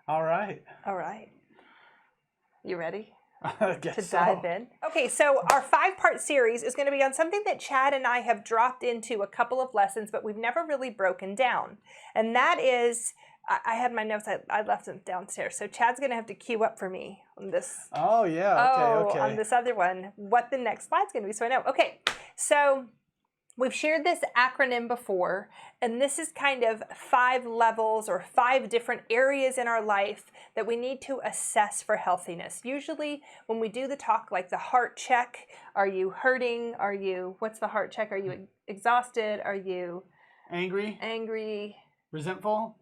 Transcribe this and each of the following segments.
All right. All right. You ready I guess to so. dive in? Okay, so our 5-part series is going to be on something that Chad and I have dropped into a couple of lessons, but we've never really broken down. And that is, I had my notes, I left them downstairs. So Chad's going to have to queue up for me on this. Oh, yeah. Okay, on this other one, what the next slide's going to be, so I know. Okay, so we've shared this acronym before, and this is kind of 5 levels or 5 different areas in our life that we need to assess for healthiness. Usually when we do the talk, like the heart check, are you hurting? What's the heart check? Are you exhausted? Are you angry? Resentful?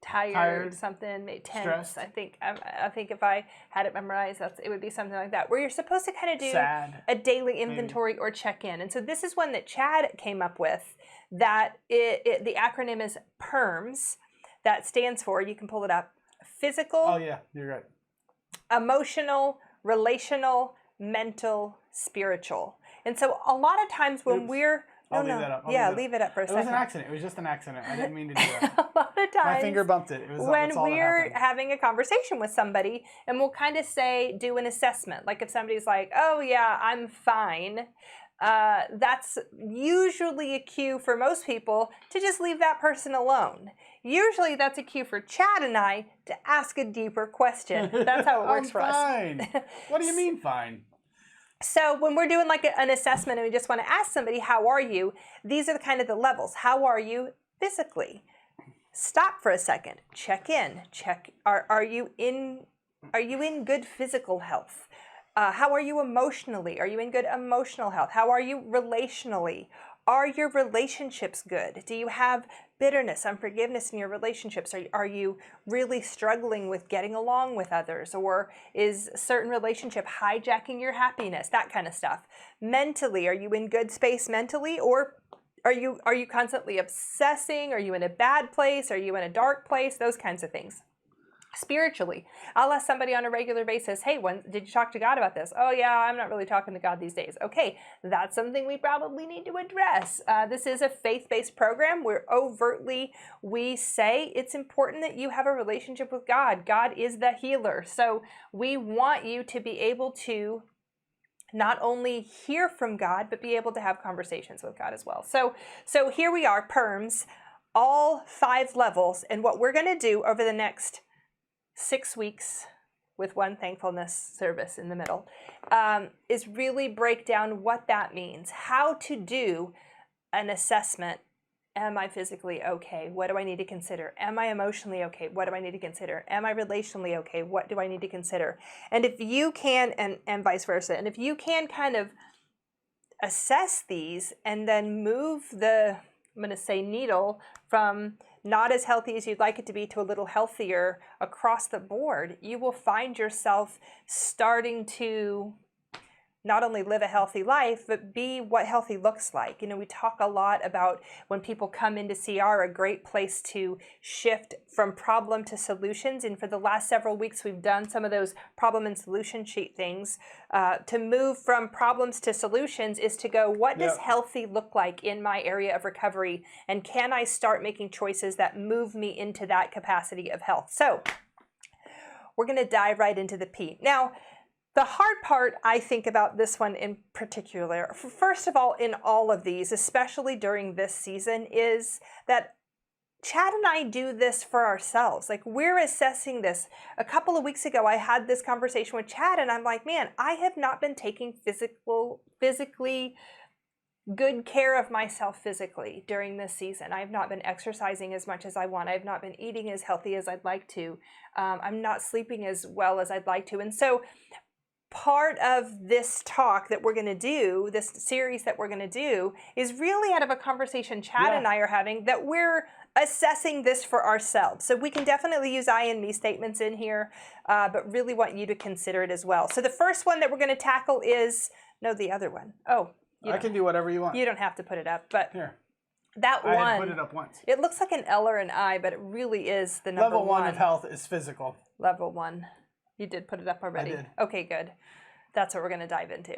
Tired, something, tense. Stressed. I think if I had it memorized, it would be something like that, where you're supposed to kind of do Sad, a daily inventory or check-in. And so this is one that Chad came up with. That the acronym is PERMS. That stands for, you can pull it up, physical. Oh yeah, you're right. Emotional, relational, mental, spiritual. And so a lot of times when we're I'll leave that up. Leave it up for a second. It was an accident. It was just an accident. I didn't mean to do that. A lot of times, my finger bumped it. When we're having a conversation with somebody, and we'll kind of do an assessment. Like if somebody's like, "Oh yeah, I'm fine," that's usually a cue for most people to just leave that person alone. Usually, that's a cue for Chad and I to ask a deeper question. That's how it works for us. Fine. What do you mean fine? So when we're doing like an assessment and we just want to ask somebody, how are you? These are the levels. How are you physically? Stop for a second. Check in. Are you in good physical health? How are you emotionally? Are you in good emotional health? How are you relationally? Are your relationships good? Do you have bitterness, unforgiveness in your relationships? Are you really struggling with getting along with others? Or is a certain relationship hijacking your happiness? That kind of stuff. Mentally, are you in good space mentally? Or are you constantly obsessing? Are you in a bad place? Are you in a dark place? Those kinds of things. Spiritually, I'll ask somebody on a regular basis, "Hey, did you talk to God about this?" "Oh yeah, I'm not really talking to God these days." Okay, that's something we probably need to address. This is a faith-based program where overtly we say it's important that you have a relationship with God. God is the healer. So we want you to be able to not only hear from God, but be able to have conversations with God as well. So here we are, PERMS, all 5 levels. And what we're going to do over the next 6 weeks, with one thankfulness service in the middle, is really break down what that means, how to do an assessment. Am I physically okay? What do I need to consider? Am I emotionally okay? What do I need to consider? Am I relationally okay? What do I need to consider? And if you can, and vice versa, and if you can kind of assess these and then move the, I'm going to say, needle from not as healthy as you'd like it to be to a little healthier across the board, you will find yourself starting to not only live a healthy life, but be what healthy looks like. You know, we talk a lot about when people come into CR, a great place to shift from problem to solutions. And for the last several weeks, we've done some of those problem and solution sheet things. To move from problems to solutions is to go, what does healthy look like in my area of recovery? And can I start making choices that move me into that capacity of health? So we're going to dive right into the P. Now, the hard part, I think, about this one in particular, first of all, in all of these, especially during this season, is that Chad and I do this for ourselves. Like, we're assessing this. A couple of weeks ago, I had this conversation with Chad, and I'm like, man, I have not been taking physically good care of myself physically during this season. I have not been exercising as much as I want. I have not been eating as healthy as I'd like to. I'm not sleeping as well as I'd like to. And so part of this talk that we're going to do, this series that we're going to do, is really out of a conversation Chad and I are having, that we're assessing this for ourselves. So we can definitely use I and me statements in here, but really want you to consider it as well. So the first one that we're going to tackle is, no, the other one. Oh, I can do whatever you want. You don't have to put it up, but here. That one, I had put it up once. It looks like an L or an I, but it really is the number Level 1 of health is physical. Level 1. You did put it up already? I did. Okay, good. That's what we're going to dive into.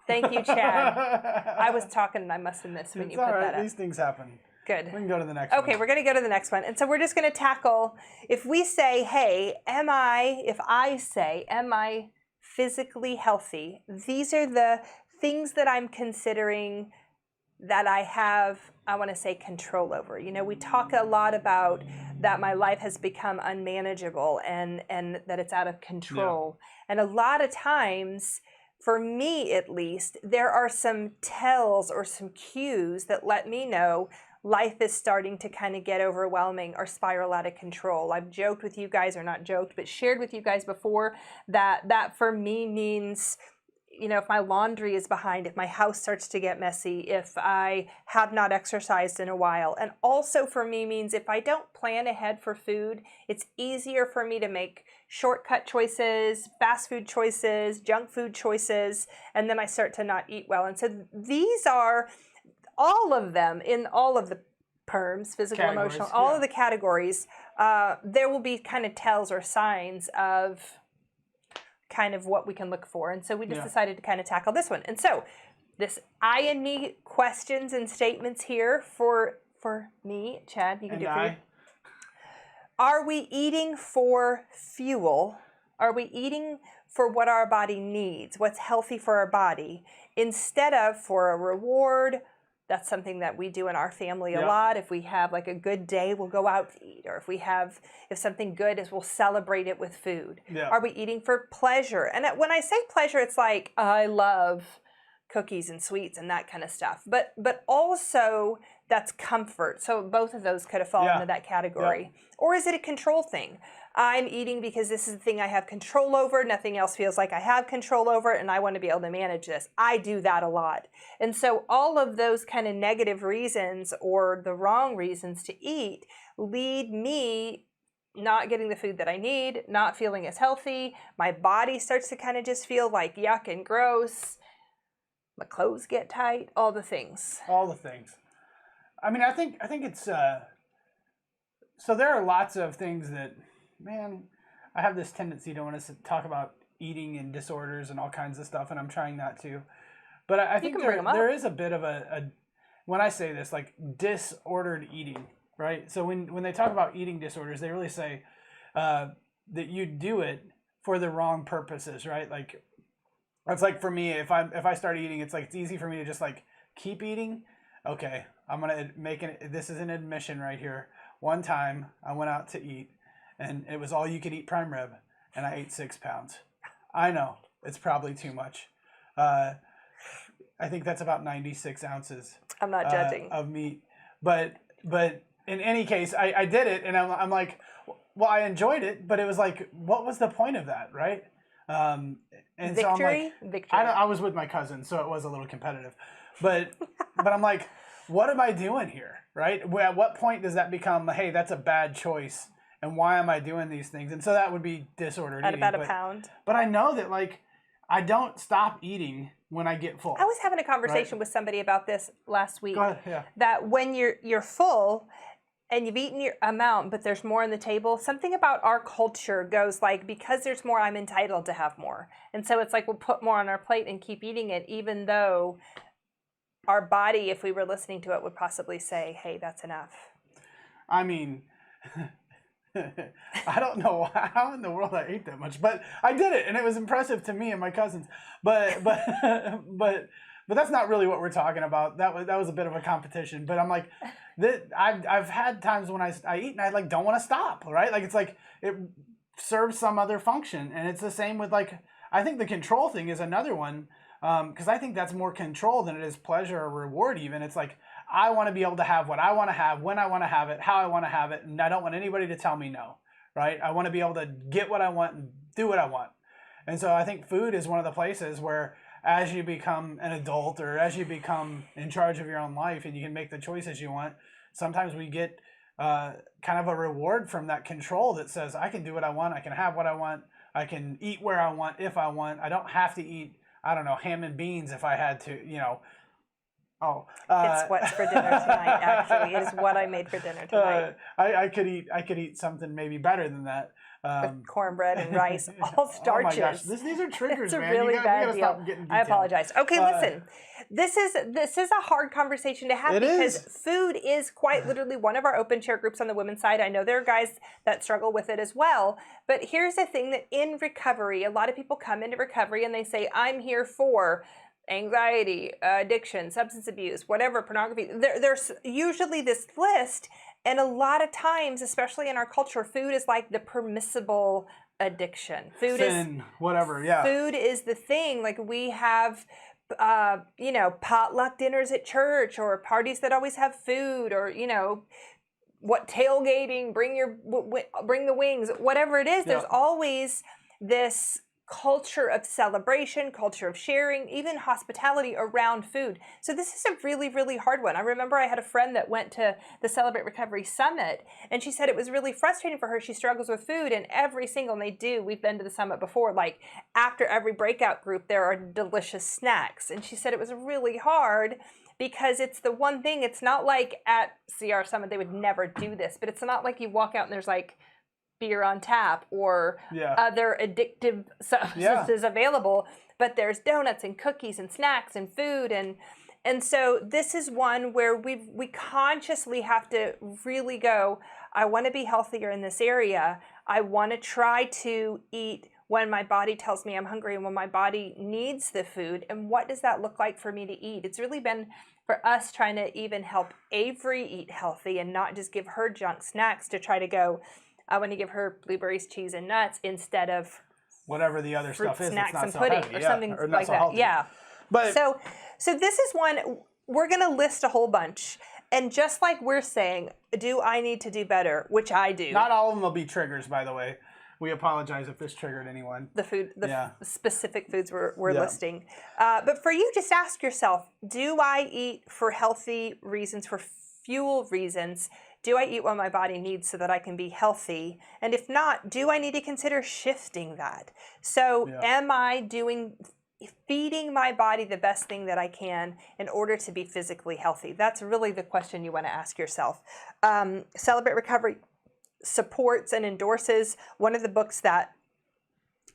Thank you, Chad. I was talking and I must have missed when you put that up. These things happen. Good. We can go to the next one. Okay, we're going to go to the next one. And so we're just going to tackle, if we say, hey, am I physically healthy? These are the things that I'm considering that I want to say, control over. You know, we talk a lot about that my life has become unmanageable and that it's out of control. Yeah. And a lot of times, for me at least, there are some tells or some cues that let me know life is starting to kind of get overwhelming or spiral out of control. I've joked with you guys, or not joked, but shared with you guys before that for me means, you know, if my laundry is behind, if my house starts to get messy, if I have not exercised in a while. And also for me means if I don't plan ahead for food, it's easier for me to make shortcut choices, fast food choices, junk food choices, and then I start to not eat well. And so these are all of them in all of the PERMS, physical, emotional, all of the categories. There will be kind of tells or signs of kind of what we can look for. And so we just decided to kind of tackle this one. And so this I and me questions and statements here for me, Chad, you can do it for you. Are we eating for fuel? Are we eating for what our body needs, what's healthy for our body, instead of for a reward? That's something that we do in our family a lot. If we have like a good day, we'll go out to eat. Or if something good is, we'll celebrate it with food. Yeah. Are we eating for pleasure? And when I say pleasure, it's like, I love cookies and sweets and that kind of stuff. But also that's comfort. So both of those could have fallen into that category. Yeah. Or is it a control thing? I'm eating because this is the thing I have control over. Nothing else feels like I have control over, and I want to be able to manage this. I do that a lot. And so all of those kind of negative reasons or the wrong reasons to eat lead me not getting the food that I need, not feeling as healthy. My body starts to kind of just feel like yuck and gross. My clothes get tight, all the things. All the things. I mean, I think it's, so there are lots of things that, man, I have this tendency to want to talk about eating and disorders and all kinds of stuff, and I'm trying not to. But I think there is a bit of a, when I say this, like disordered eating, right? So when they talk about eating disorders, they really say that you do it for the wrong purposes, right? Like, it's like for me, if I start eating, it's like it's easy for me to just like keep eating. Okay, I'm gonna make this is an admission right here. One time I went out to eat, and it was all you could eat prime rib, and I ate 6 pounds. I know it's probably too much. I think that's about 96 ounces. I'm not judging of meat, but in any case, I did it, and I'm like, well, I enjoyed it, but it was like, what was the point of that, right? And victory, so I'm like, victory. I was with my cousin, so it was a little competitive, but I'm like, what am I doing here, right? At what point does that become, hey, that's a bad choice, and why am I doing these things? And so that would be disordered eating. At about a pound. But I know that like I don't stop eating when I get full. I was having a conversation with somebody about this last week. Go ahead, yeah. That when you're full and you've eaten your amount, but there's more on the table, something about our culture goes like, because there's more, I'm entitled to have more. And so it's like we'll put more on our plate and keep eating it, even though our body, if we were listening to it, would possibly say, hey, that's enough. I mean, I don't know how in the world I ate that much, but I did it, and it was impressive to me and my cousins. But that's not really what we're talking about. That was a bit of a competition. But I'm like, I've had times when I eat and I like don't want to stop, right? Like it's like it serves some other function, and it's the same with like I think the control thing is another one, because I think that's more control than it is pleasure or reward. Even it's like I want to be able to have what I want to have, when I want to have it, how I want to have it, and I don't want anybody to tell me no, right? I want to be able to get what I want and do what I want. And so I think food is one of the places where as you become an adult or as you become in charge of your own life and you can make the choices you want, sometimes we get kind of a reward from that control that says, I can do what I want, I can have what I want, I can eat where I want, if I want, I don't have to eat, I don't know, ham and beans if I had to, you know. It's what's for dinner tonight, actually. It is what I made for dinner tonight. I could eat something maybe better than that. With cornbread and rice, all starches. Oh my gosh, these are triggers, It's a man. really we bad gotta deal. stop getting I detailed. apologize. Okay, listen. This is a hard conversation to have because food is quite literally one of our open chair groups on the women's side. I know there are guys that struggle with it as well. But here's the thing, that in recovery, a lot of people come into recovery and they say, I'm here for anxiety, addiction, substance abuse, whatever, pornography. There's usually this list. And a lot of times, especially in our culture, food is like the permissible addiction. Sin, whatever, yeah. Food is the thing. Like we have, potluck dinners at church, or parties that always have food, or what, tailgating, bring the wings, whatever it is. There's always this culture of celebration, culture of sharing, even hospitality around food. So this is a really, really hard one. I remember I had a friend that went to the Celebrate Recovery Summit, and she said it was really frustrating for her. She struggles with food, and we've been to the summit before, like after every breakout group, there are delicious snacks. And she said it was really hard because it's the one thing, it's not like at CR Summit, they would never do this, but it's not like you walk out and there's like beer on tap or other addictive substances available, but there's donuts and cookies and snacks and food, and so this is one where we consciously have to really go, I want to be healthier in this area. I want to try to eat when my body tells me I'm hungry and when my body needs the food, and what does that look like for me to eat? It's really been for us trying to even help Avery eat healthy and not just give her junk snacks, to try to go, I want to give her blueberries, cheese, and nuts instead of whatever the other stuff is. Snacks and pudding heavy, or something or like so that. healthy. Yeah. But so this is one, we're going to list a whole bunch. And just like we're saying, do I need to do better? Which I do. Not all of them will be triggers, by the way. We apologize if this triggered anyone. The specific foods we're listing. But for you, just ask yourself, do I eat for healthy reasons, for fuel reasons? Do I eat what my body needs so that I can be healthy? And if not, do I need to consider shifting that? So am I feeding my body the best thing that I can in order to be physically healthy? That's really the question you want to ask yourself. Celebrate Recovery supports and endorses one of the books that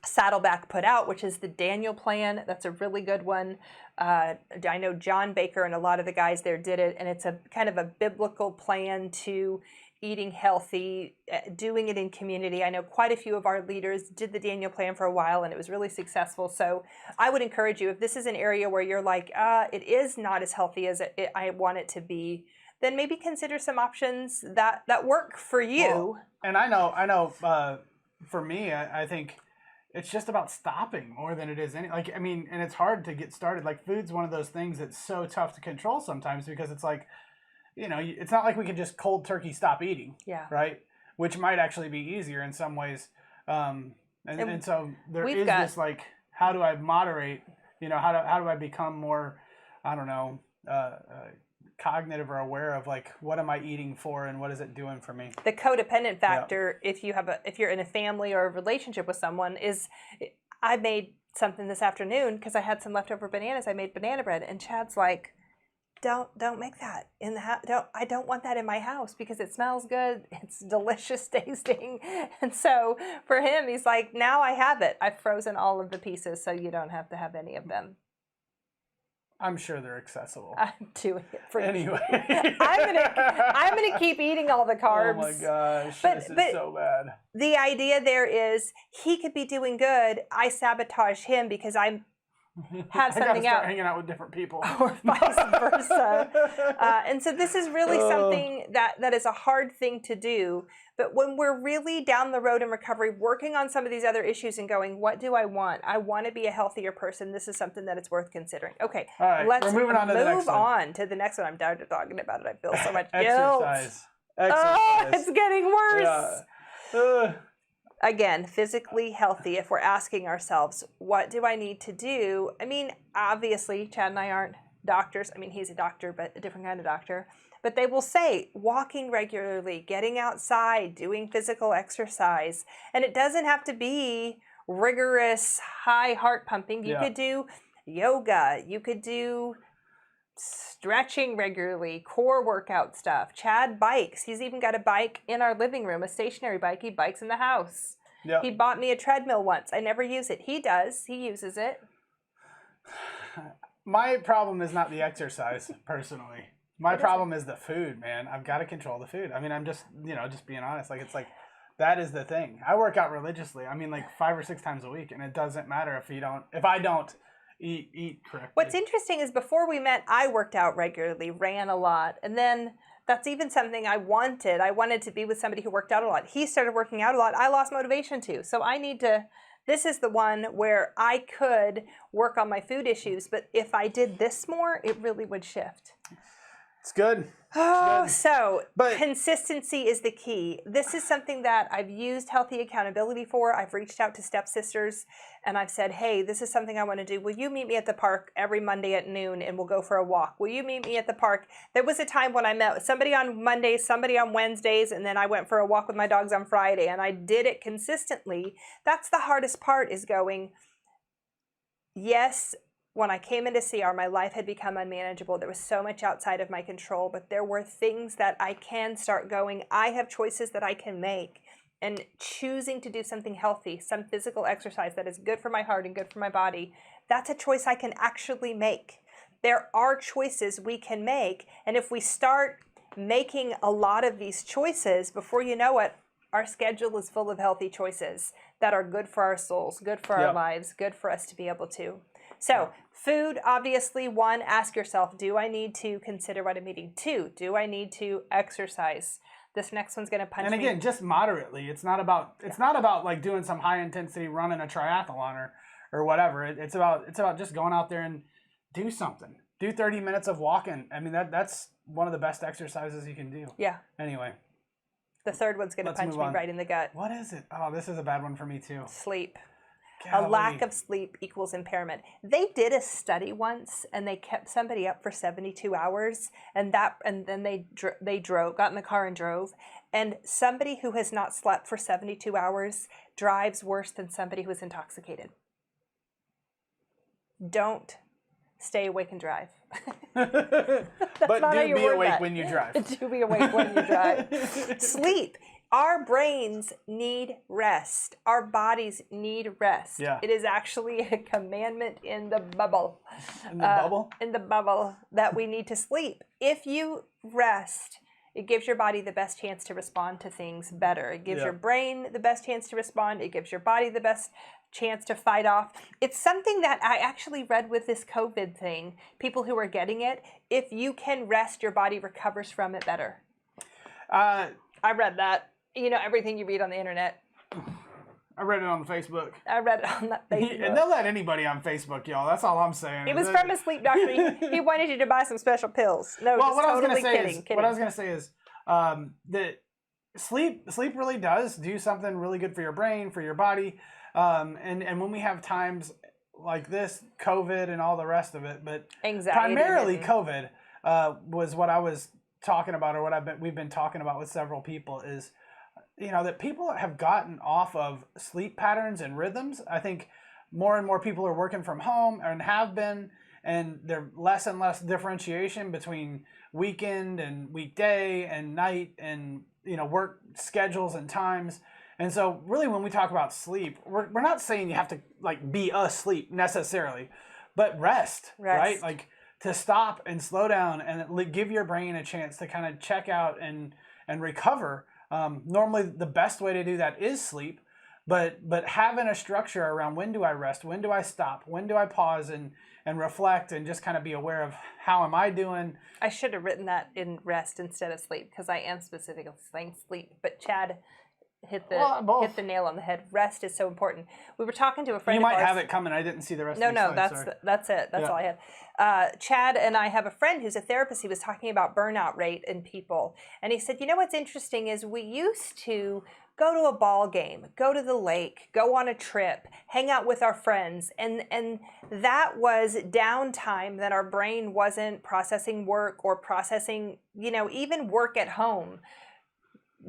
Saddleback put out, which is the Daniel Plan. That's a really good one. I know John Baker and a lot of the guys there did it, and it's a kind of a biblical plan to eating healthy, doing it in community. I know quite a few of our leaders did the Daniel Plan for a while, and it was really successful. So I would encourage you, if this is an area where you're like, it is not as healthy as I want it to be, then maybe consider some options that work for you. Well, and I know for me, I think it's just about stopping more than it is and it's hard to get started. Like, food's one of those things that's so tough to control sometimes, because it's like, it's not like we can just cold turkey stop eating. Yeah. Right. Which might actually be easier in some ways. And so there is this, like, how do I moderate? How do I become more, I don't know, cognitive or aware of, like, what am I eating for and what is it doing for me? The codependent factor, if you're in a family or a relationship with someone, is, I made something this afternoon because I had some leftover bananas. I made banana bread, and Chad's like, don't make that in the house. I don't want that in my house because it smells good. It's delicious tasting. And so for him, he's like, now I have it. I've frozen all of the pieces so you don't have to have any of them. I'm sure they're accessible. I'm doing it for you. Anyway. I'm gonna keep eating all the carbs. Oh my gosh, this is so bad. The idea there is, he could be doing good. I sabotage him because I have something start hanging out with different people, or vice versa. And so this is really something that is a hard thing to do. But when we're really down the road in recovery, working on some of these other issues and going, what do I want? I want to be a healthier person. This is something that it's worth considering. Okay, all right, let's we're moving on to the next one. Move on to the next one. I'm tired of talking about it. I feel so much Exercise. guilt. Oh, it's getting worse. Yeah. Again, physically healthy, if we're asking ourselves, what do I need to do? I mean, obviously, Chad and I aren't doctors. I mean, he's a doctor, but a different kind of doctor. But they will say walking regularly, getting outside, doing physical exercise. And it doesn't have to be rigorous, high heart pumping. You could do yoga. You could do stretching regularly, core workout stuff. Chad bikes. He's even got a bike in our living room, a stationary bike. He bikes in the house. Yep. He bought me a treadmill once. I never use it. He does. He uses it. My problem is not the exercise, personally. My problem is the food, man. I've got to control the food. I mean, I'm just, just being honest. Like, it's like, that is the thing. I work out religiously. I mean, like 5 or 6 times a week, and it doesn't matter if I don't eat correctly. What's interesting is before we met, I worked out regularly, ran a lot, and then that's even something I wanted. I wanted to be with somebody who worked out a lot. He started working out a lot. I lost motivation too. So I need to, this is the one where I could work on my food issues, but if I did this more, it really would shift. It's good. Oh, so consistency is the key. This is something that I've used healthy accountability for. I've reached out to stepsisters and I've said, hey, this is something I want to do. Will you meet me at the park every Monday at noon and we'll go for a walk? Will you meet me at the park? There was a time when I met somebody on Mondays, somebody on Wednesdays, and then I went for a walk with my dogs on Friday, and I did it consistently. That's the hardest part, is going, yes, when I came into CR, my life had become unmanageable. There was so much outside of my control, but there were things that I can start going. I have choices that I can make, and choosing to do something healthy, some physical exercise that is good for my heart and good for my body, that's a choice I can actually make. There are choices we can make, and if we start making a lot of these choices, before you know it, our schedule is full of healthy choices that are good for our souls, good for our lives, good for us to be able to. So food, obviously, 1, ask yourself, do I need to consider what I'm eating? 2, do I need to exercise? This next one's going to punch me. And again, just moderately. It's not about like doing some high intensity running a triathlon or whatever. It's about just going out there and do something. Do 30 minutes of walking. I mean, that's one of the best exercises you can do. Yeah. Anyway. The third one's going to punch me right in the gut. What is it? Oh, this is a bad one for me too. Sleep. Golly. A lack of sleep equals impairment. They did a study once, and they kept somebody up for 72 hours, and then they got in the car and drove. And somebody who has not slept for 72 hours drives worse than somebody who is intoxicated. Don't stay awake and drive. But do be awake when you drive. Do be awake when you drive. Sleep. Our brains need rest. Our bodies need rest. Yeah. It is actually a commandment in the Bible. In the bubble? In the Bible, that we need to sleep. If you rest, it gives your body the best chance to respond to things better. It gives your brain the best chance to respond. It gives your body the best chance to fight off. It's something that I actually read with this COVID thing. People who are getting it, if you can rest, your body recovers from it better. I read that. You know, everything you read on the internet. I read it on Facebook. I read it on that Facebook. And they'll let anybody on Facebook, y'all. That's all I'm saying. It was from a sleep doctor. He wanted you to buy some special pills. No, well, just totally kidding. What I was going to say is that sleep really does do something really good for your brain, for your body. And when we have times like this, COVID and all the rest of it, but anxiety, primarily COVID was what I was talking about, or what we've been talking about with several people, is that people have gotten off of sleep patterns and rhythms. I think more and more people are working from home and have been, and there's less and less differentiation between weekend and weekday and night and work schedules and times. And so really when we talk about sleep, we're not saying you have to like be asleep necessarily, but rest. Right? Like to stop and slow down and give your brain a chance to kind of check out and recover. Normally the best way to do that is sleep, but having a structure around when do I rest, when do I stop, when do I pause and reflect and just kind of be aware of how am I doing. I should have written that in rest instead of sleep, because I am specifically saying sleep, but Chad hit the nail on the head. Rest is so important. We were talking to a friend. You might have it coming. I didn't see the rest. of the slides, that's it. That's all I had. Chad and I have a friend who's a therapist. He was talking about burnout rate in people, and he said, what's interesting is we used to go to a ball game, go to the lake, go on a trip, hang out with our friends, and that was downtime that our brain wasn't processing work or processing, even work at home.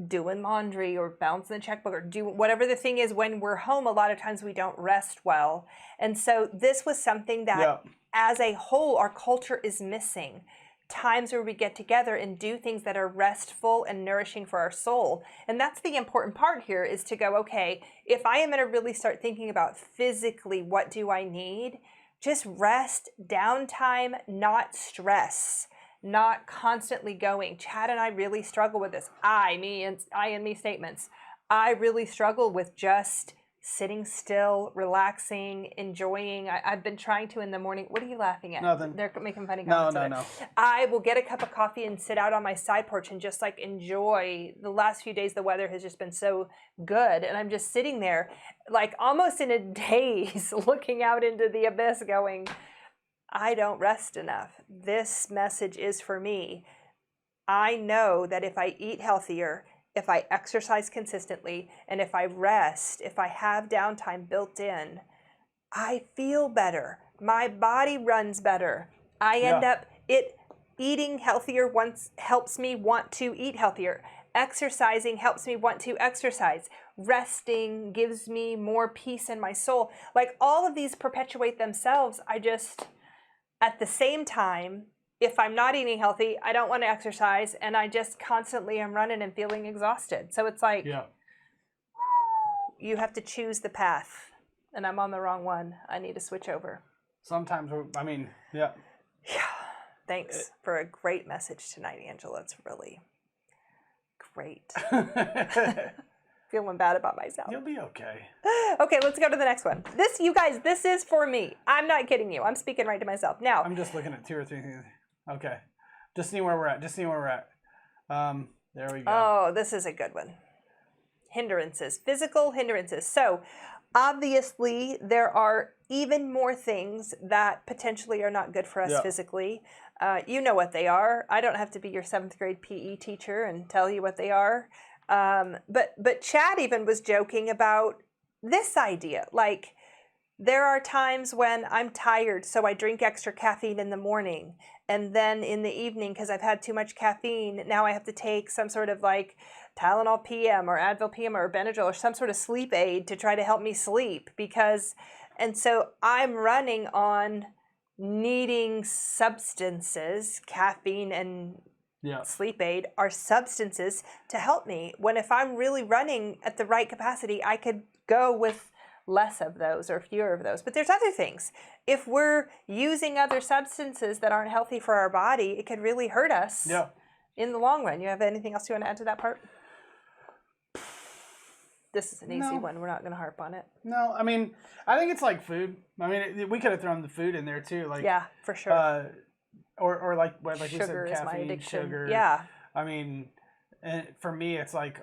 Doing laundry or balancing the checkbook or do whatever the thing is. When we're home, a lot of times we don't rest well. And so this was something that as a whole, our culture is missing. times where we get together and do things that are restful and nourishing for our soul. And that's the important part here, is to go, okay, if I am going to really start thinking about physically, what do I need? Just rest, downtime, not stress, not constantly going. Chad and I really struggle with this. I and me statements. I really struggle with just sitting still, relaxing, enjoying. I've been trying to in the morning. What are you laughing at? Nothing. They're making funny comments. No. I will get a cup of coffee and sit out on my side porch and just like enjoy. The last few days, the weather has just been so good. And I'm just sitting there like almost in a daze looking out into the abyss going, I don't rest enough. This message is for me. I know that if I eat healthier, if I exercise consistently, and if I rest, if I have downtime built in, I feel better. My body runs better. I end up, eating healthier helps me want to eat healthier. Exercising helps me want to exercise. Resting gives me more peace in my soul. Like all of these perpetuate themselves. At the same time, if I'm not eating healthy, I don't want to exercise, and I just constantly am running and feeling exhausted. So it's like, you have to choose the path, and I'm on the wrong one. I need to switch over. Sometimes, Yeah. Thanks for a great message tonight, Angela. It's really great. Feeling bad about myself. You'll be okay. Okay, let's go to the next one. This, you guys, this is for me. I'm not kidding you. I'm speaking right to myself. Now, I'm just looking at 2 or 3 things. Okay. Just seeing where we're at. There we go. Oh, this is a good one. Hindrances, physical hindrances. So obviously there are even more things that potentially are not good for us physically. You know what they are. I don't have to be your 7th grade PE teacher and tell you what they are. But Chad even was joking about this idea. Like, there are times when I'm tired, so I drink extra caffeine in the morning. And then in the evening, because I've had too much caffeine, now I have to take some sort of like Tylenol PM or Advil PM or Benadryl or some sort of sleep aid to try to help me sleep. And so I'm running on needing substances, caffeine and sleep aid are substances to help me. When if I'm really running at the right capacity, I could go with less of those or fewer of those. But there's other things. If we're using other substances that aren't healthy for our body, it could really hurt us in the long run. You have anything else you want to add to that part? This is an easy one. We're not going to harp on it. No, I mean, I think it's like food. I mean, we could have thrown the food in there too. Like, yeah, for sure. Or like sugar we said, is my caffeine, addiction. sugar. Yeah. I mean, and for me, it's like,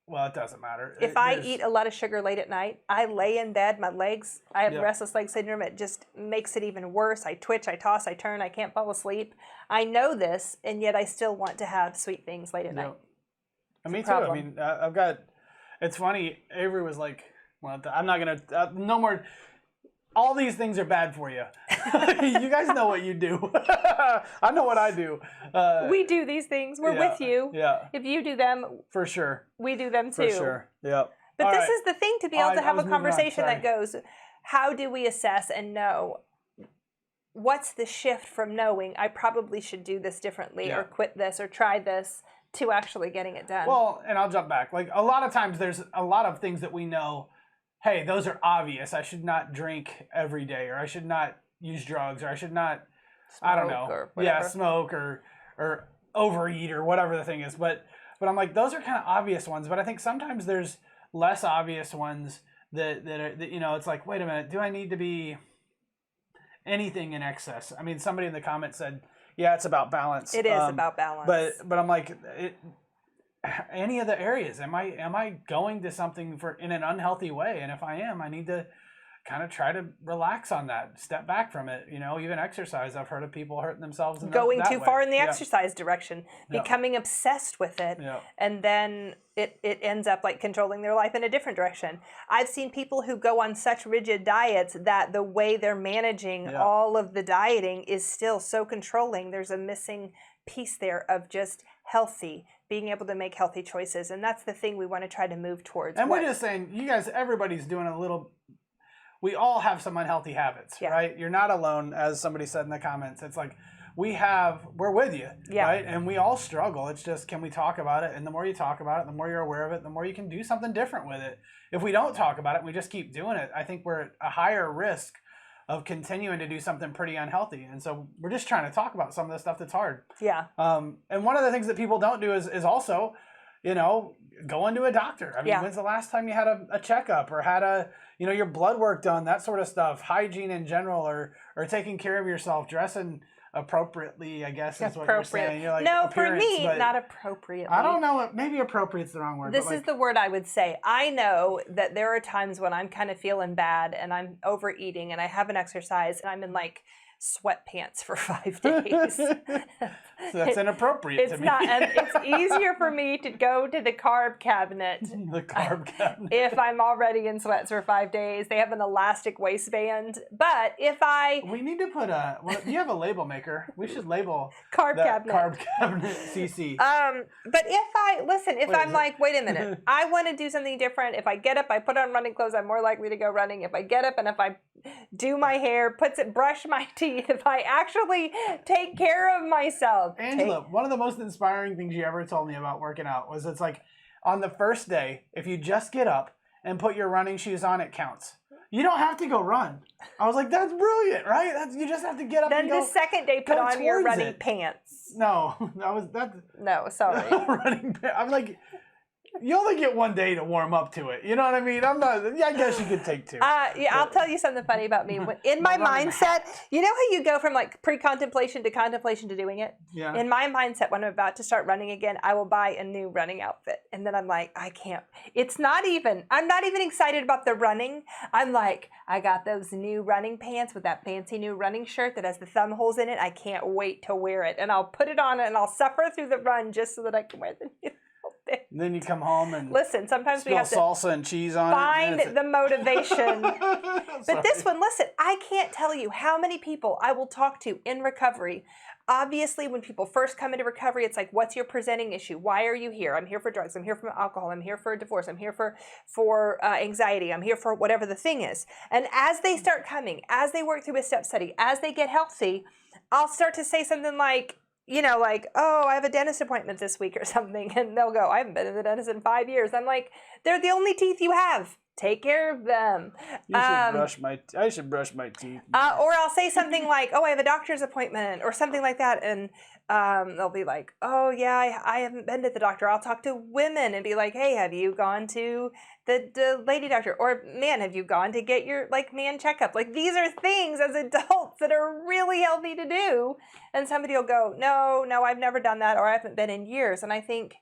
well, it doesn't matter. If I eat a lot of sugar late at night, I lay in bed, my legs, I have restless leg syndrome. It just makes it even worse. I twitch, I toss, I turn, I can't fall asleep. I know this, and yet I still want to have sweet things late at night. Me too. I mean, I've got, it's funny, Avery was like, well, I'm not going to, no more, all these things are bad for you. You guys know what you do. I know what I do. We do these things. We're with you. Yeah. If you do them, for sure. We do them too. For sure. Yeah. But this is the thing, to be able to have a conversation that goes, how do we assess and know what's the shift from knowing I probably should do this differently or quit this or try this to actually getting it done? Well, and I'll jump back. Like, a lot of times there's a lot of things that we know, hey, those are obvious. I should not drink every day, or I should not use drugs, or I should not, smoke, I don't know. or whatever. Smoke or overeat or whatever the thing is. But I'm like, those are kind of obvious ones. But I think sometimes there's less obvious ones that you know, it's like, wait a minute, do I need to be anything in excess? I mean, somebody in the comments said, yeah, it's about balance. It is about balance. But I'm like, any of the areas, am I going to something in an unhealthy way? And if I am, I need to kind of try to relax on that, step back from it. You know, even exercise, I've heard of people hurting themselves going too far in the exercise direction, becoming obsessed with it, and then it ends up like controlling their life in a different direction. I've seen people who go on such rigid diets that the way they're managing all of the dieting is still so controlling. There's a missing piece there of just healthy, being able to make healthy choices. And that's the thing we want to try to move towards. And we're just saying, you guys, everybody's doing a little, we all have some unhealthy habits, right? You're not alone, as somebody said in the comments. It's like, we're with you, Yeah. right? And we all struggle. It's just, can we talk about it? And the more you talk about it, the more you're aware of it, the more you can do something different with it. If we don't talk about it and we just keep doing it, I think we're at a higher risk of continuing to do something pretty unhealthy. And so we're just trying to talk about some of the stuff that's hard. Yeah. And one of the things that people don't do is also, going to a doctor. I mean, when's the last time you had a checkup or had your blood work done, that sort of stuff, hygiene in general, or taking care of yourself, dressing appropriately, I guess is what you're saying. You're like, no, for me, but not appropriately. I don't know. Maybe appropriate's the wrong word. This is the word I would say. I know that there are times when I'm kind of feeling bad and I'm overeating and I haven't exercised and I'm in like sweatpants for 5 days. So that's inappropriate It's to me. not, and it's easier for me to go to the carb cabinet. The carb cabinet. If I'm already in sweats for 5 days, they have an elastic waistband. But if we need to put you have a label maker. We should label carb that cabinet. carb cabinet CC. But if I'm like, wait a minute, I want to do something different. If I get up, I put on running clothes, I'm more likely to go running. If I get up and if I do my hair, brush my teeth, if I actually take care of myself. Angela, one of the most inspiring things you ever told me about working out was it's like on the first day, if you just get up and put your running shoes on, it counts. You don't have to go run. I was like, that's brilliant, right? You just have to get up then and go. Then the second day, put on your running pants. No, No, sorry. running pants. I'm like, you only get 1 day to warm up to it. You know what I mean? I guess you could take 2. I'll tell you something funny about me. In my mindset, you know how you go from like pre-contemplation to contemplation to doing it? Yeah. In my mindset, when I'm about to start running again, I will buy a new running outfit. And then I'm like, I can't. I'm not even excited about the running. I'm like, I got those new running pants with that fancy new running shirt that has the thumb holes in it. I can't wait to wear it. And I'll put it on and I'll suffer through the run just so that I can wear the new. And then you come home and listen. Sometimes we have to salsa and cheese on find it. the motivation. But this one, listen, I can't tell you how many people I will talk to in recovery. Obviously, when people first come into recovery, it's like, what's your presenting issue? Why are you here? I'm here for drugs. I'm here for alcohol. I'm here for a divorce. I'm here for anxiety. I'm here for whatever the thing is. And as they start coming, as they work through a step study, as they get healthy, I'll start to say something like, oh, I have a dentist appointment this week or something. And they'll go, I haven't been to the dentist in 5 years. I'm like, they're the only teeth you have. Take care of them. I should brush my teeth. Or I'll say something like, oh, I have a doctor's appointment or something like that. And they'll be like, oh, yeah, I haven't been to the doctor. I'll talk to women and be like, hey, have you gone to the lady doctor? Or, man, have you gone to get your, man checkup? These are things as adults that are really healthy to do. And somebody will go, no, I've never done that, or I haven't been in years. And I think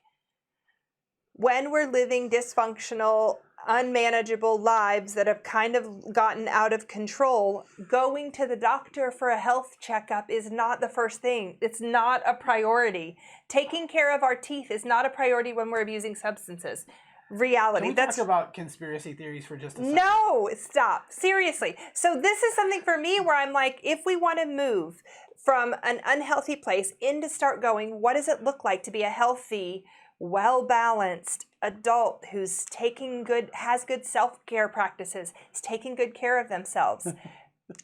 when we're living dysfunctional, unmanageable lives that have kind of gotten out of control, going to the doctor for a health checkup is not the first thing. It's not a priority. Taking care of our teeth is not a priority when we're abusing substances. Reality. Can we talk about conspiracy theories for just a second? No, stop. Seriously. So this is something for me where I'm like, if we want to move from an unhealthy place into start going, what does it look like to be a healthy, well-balanced adult who's has good self-care practices, is taking good care of themselves?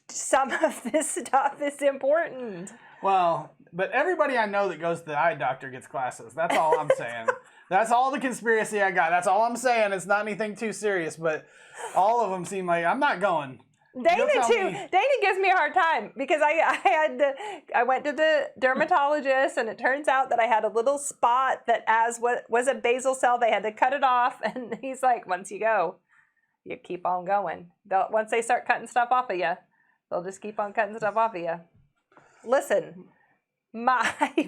Some of this stuff is important. Well, but everybody I know that goes to the eye doctor gets glasses. That's all I'm saying. That's all the conspiracy I got. That's all I'm saying. It's not anything too serious, but all of them seem like I'm not going. Dana too. Dana gives me a hard time because I went to the dermatologist and it turns out that I had a little spot that what was a basal cell. They had to cut it off, and he's like, once you go, you keep on going. Once they start cutting stuff off of you, they'll just keep on cutting stuff off of you. Listen,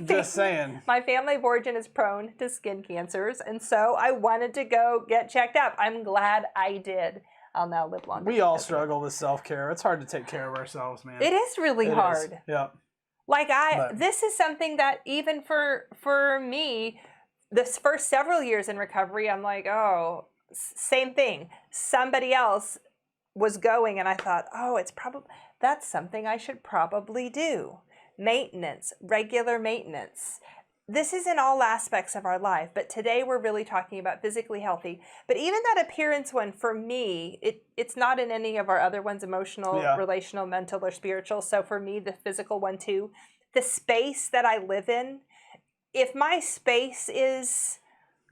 just saying. My family of origin is prone to skin cancers, and so I wanted to go get checked up. I'm glad I did. I'll now live longer. We all struggle with self-care. It's hard to take care of ourselves, man. It is really hard. Yeah. This is something that even for me, this first several years in recovery, I'm like, oh, same thing. Somebody else was going, and I thought, oh, that's something I should probably do. Maintenance, regular maintenance. This is in all aspects of our life, but today we're really talking about physically healthy. But even that appearance one, for me, it's not in any of our other ones, emotional, relational, mental, or spiritual. So for me, the physical one too. the space that I live in. If my space is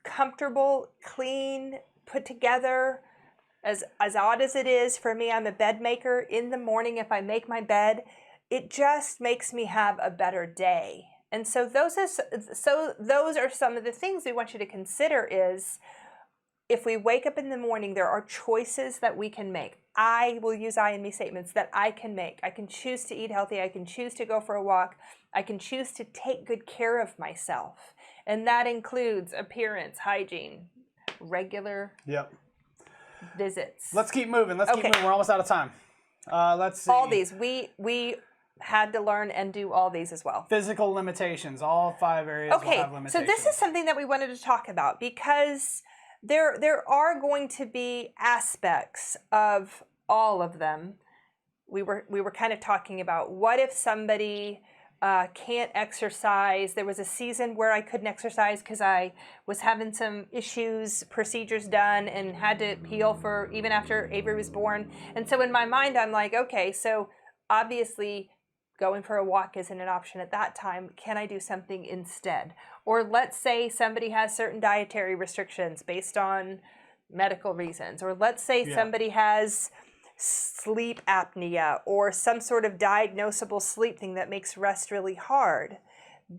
comfortable, clean, put together, as odd as it is for me, I'm a bed maker. In the morning, if I make my bed, it just makes me have a better day. And so those are some of the things we want you to consider is, if we wake up in the morning, there are choices that we can make. I will use I and me statements that I can make. I can choose to eat healthy. I can choose to go for a walk. I can choose to take good care of myself. And that includes appearance, hygiene, regular visits. Let's keep moving. Let's keep moving. We're almost out of time. Let's see. All these. We had to learn and do all these as well. Physical limitations. All 5 areas will have limitations. So this is something that we wanted to talk about, because there are going to be aspects of all of them. We were kind of talking about, what if somebody can't exercise? There was a season where I couldn't exercise because I was having some issues, procedures done, and had to heal for even after Avery was born. And so in my mind, I'm like, okay, so obviously going for a walk isn't an option at that time. Can I do something instead? Or let's say somebody has certain dietary restrictions based on medical reasons. Or let's say somebody has sleep apnea or some sort of diagnosable sleep thing that makes rest really hard.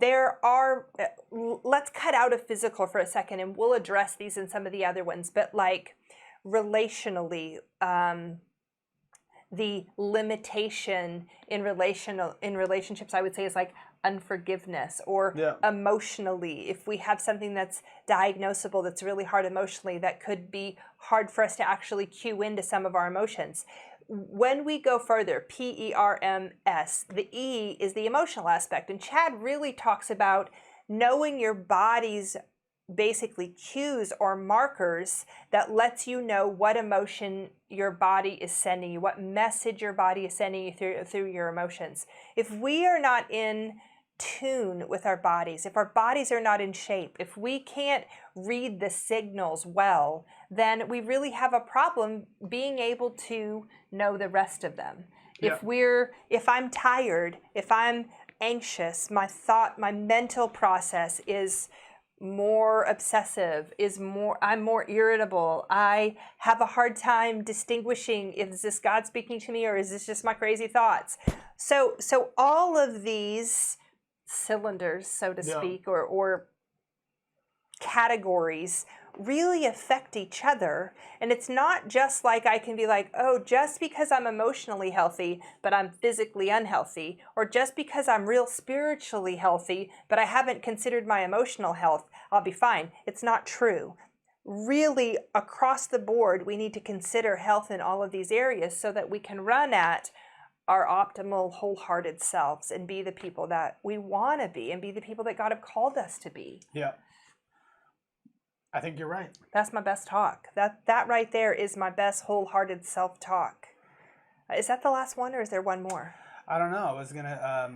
Let's cut out of physical for a second, and we'll address these in some of the other ones. But like relationally, the limitation in relationships, I would say, is like unforgiveness, or emotionally, if we have something that's diagnosable that's really hard emotionally, that could be hard for us to actually cue into some of our emotions. When we go further, PERMS, the E is the emotional aspect, and Chad really talks about knowing your body's basically cues or markers that lets you know what emotion your body is sending you, what message your body is sending you through your emotions. If we are not in tune with our bodies, if our bodies are not in shape, if we can't read the signals well, then we really have a problem being able to know the rest of them. If I'm tired, if I'm anxious, my mental process is more obsessive, I'm more irritable. I have a hard time distinguishing, is this God speaking to me or is this just my crazy thoughts? So all of these cylinders, so to speak, or categories really affect each other. And it's not just like I can be like, oh, just because I'm emotionally healthy, but I'm physically unhealthy, or just because I'm real spiritually healthy, but I haven't considered my emotional health, I'll be fine. It's not true. Really, across the board, we need to consider health in all of these areas so that we can run at our optimal, wholehearted selves and be the people that we want to be and be the people that God have called us to be. Yeah. I think you're right. That's my best talk. That right there is my best wholehearted self-talk. Is that the last one, or is there one more? I don't know. I was going to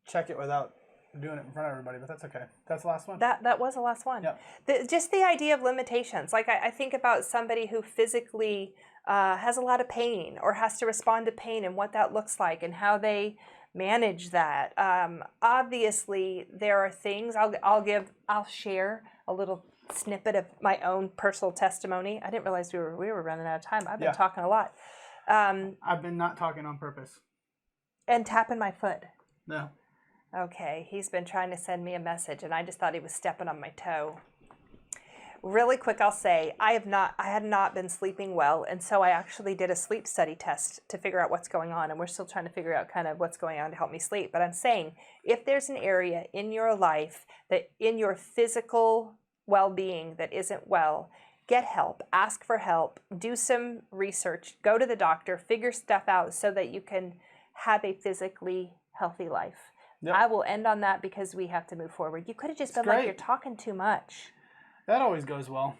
check it without doing it in front of everybody, but that's okay. That's the last one. That was the last one. Yeah. Just the idea of limitations. Like I think about somebody who physically has a lot of pain or has to respond to pain, and what that looks like and how they manage that. Obviously, there are things. I'll share a little snippet of my own personal testimony. I didn't realize we were running out of time. I've been talking a lot. I've been not talking on purpose. And tapping my foot. No. Okay, he's been trying to send me a message, and I just thought he was stepping on my toe. Really quick, I'll say I had not been sleeping well, and so I actually did a sleep study test to figure out what's going on, and we're still trying to figure out kind of what's going on to help me sleep. But I'm saying, if there's an area in your life that in your physical well-being that isn't well, get help, ask for help, do some research, go to the doctor, figure stuff out so that you can have a physically healthy life. Yep. I will end on that because we have to move forward. You could have just been like, you're talking too much. That always goes well.